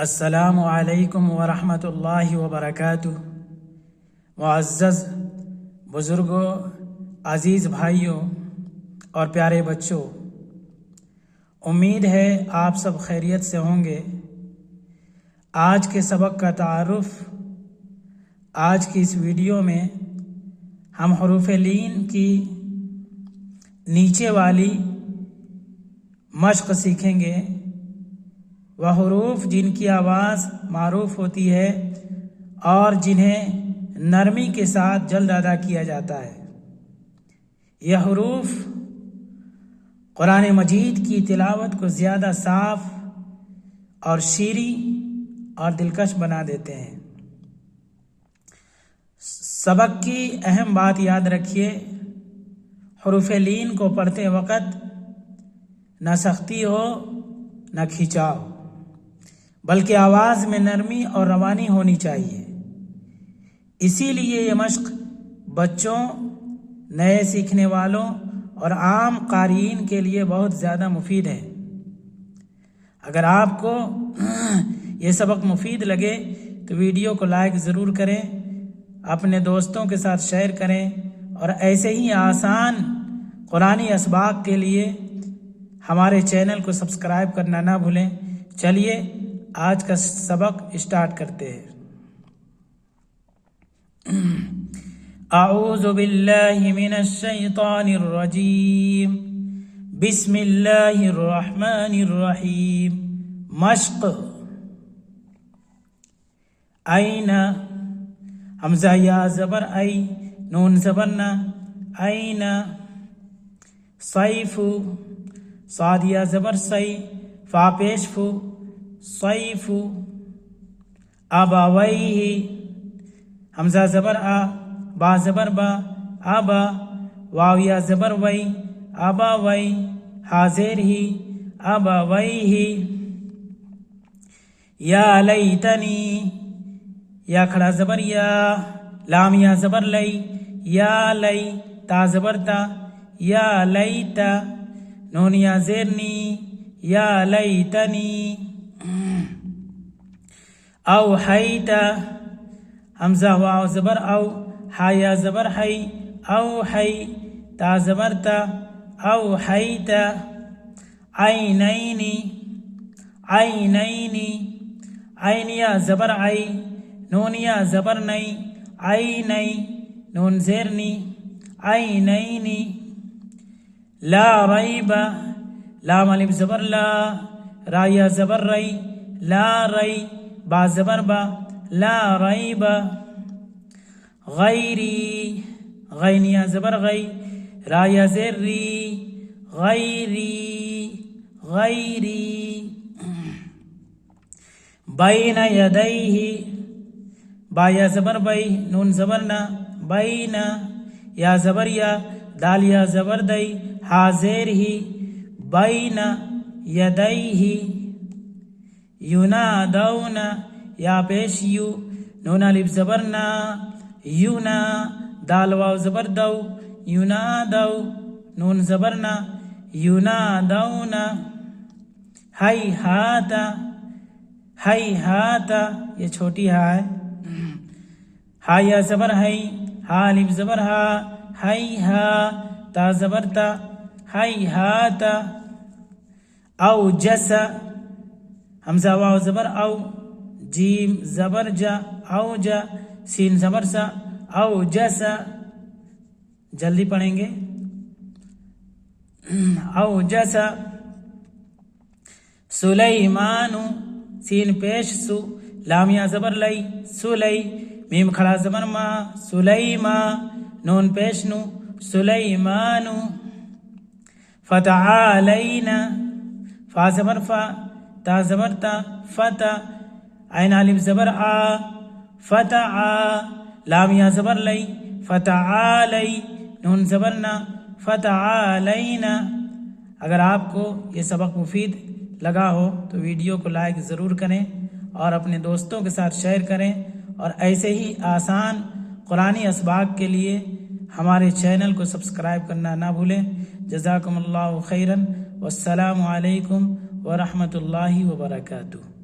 السلام علیکم ورحمۃ اللہ وبرکاتہ۔ معزز بزرگوں، عزیز بھائیوں اور پیارے بچوں، امید ہے آپ سب خیریت سے ہوں گے۔ آج کے سبق کا تعارف، آج کی اس ویڈیو میں ہم حروف لین کی نیچے والی مشق سیکھیں گے۔ وہ حروف جن کی آواز معروف ہوتی ہے اور جنہیں نرمی کے ساتھ جلد ادا کیا جاتا ہے۔ یہ حروف قرآن مجید کی تلاوت کو زیادہ صاف اور شیریں اور دلکش بنا دیتے ہیں۔ سبق کی اہم بات یاد رکھیے، حروف لین کو پڑھتے وقت نہ سختی ہو نہ کھنچاؤ، بلکہ آواز میں نرمی اور روانی ہونی چاہیے۔ اسی لیے یہ مشق بچوں، نئے سیکھنے والوں اور عام قارئین کے لیے بہت زیادہ مفید ہے۔ اگر آپ کو یہ سبق مفید لگے تو ویڈیو کو لائک ضرور کریں، اپنے دوستوں کے ساتھ شیئر کریں، اور ایسے ہی آسان قرآنی اسباق کے لیے ہمارے چینل کو سبسکرائب کرنا نہ بھولیں۔ چلیے آج کا سبق اسٹارٹ کرتے ہیں۔ اعوذ باللہ من الشیطان الرجیم، بسم اللہ الرحمن الرحیم۔ مشق، این، حمزہ یا زبر ای، نون زبر نا، این۔ صیف، صاد یا زبر سی، فا پیش فو، صیف۔ ابویہ، حمزہ زبر آ، با زبر با، ابا۔ واو یا زبر وی، ابوی۔ حاضر ہی، ابویہ۔ یا لیتنی، یا کھڑا زبر یا، لام یا زبر لی، یا لی۔ تا زبر تا، یا لیتا۔ نون یا زیرنی، یا لیتنی۔ اوحیتا، حمزہ واو زبر او، ہا یا زبر حی، اوحی۔ تا زبر تا، اوحیتا۔ عینینی، عینینی۔ عین یا زبر عی، نون یا زبر نی، عینی۔ نون زیرنی، عینینی۔ لا ریب، لام الف زبر لا، را یا زبر ری، لا ری۔ با زبر با، لا ریب۔ غیری، غین یا زبر غی، را یا زیر ری، غیری، غیری۔ بین یدیہ، با یا زبر بی، نون زبر نا، بین۔ یا زبر یا، دال یا زبر دی، حاضر ہی، بین یدیہ۔ ینادون، یا پیش یو، نون الف زبر نا، یونا۔ دال واو زبر دو، ینادو۔ نون زبر نا، ینادون۔ ہیہات، ہیہات، یہ چھوٹی ہا ہے۔ ہا یا زبر ہی، ہا الف زبر ہا، ہیہا۔ تا زبر تا، ہیہات۔ اوجس، حمزہ واو زبر او، جیم زبر جا، اوجا۔ سین زبر سا، اوجس۔ جلدی پڑھیں گے، اوجس۔ سلیمان، سین پیش سو، لام یا زبر لی، سلی۔ میم کھڑا زبر ما، سلیما۔ نون پیش نو، سلیمان۔ فتعالینا، فا زبر فا، تا زبر تا، فتا۔ عین الف زبر آ، فتعا۔ لام یا زبر لی، فتعالی۔ نون زبر نا، فتعالینا۔ اگر آپ کو یہ سبق مفید لگا ہو تو ویڈیو کو لائک ضرور کریں اور اپنے دوستوں کے ساتھ شیئر کریں، اور ایسے ہی آسان قرآنی اسباق کے لیے ہمارے چینل کو سبسکرائب کرنا نہ بھولیں۔ جزاکم اللہ خیراً، والسلام علیکم ورحمۃ اللہ وبرکاتہ۔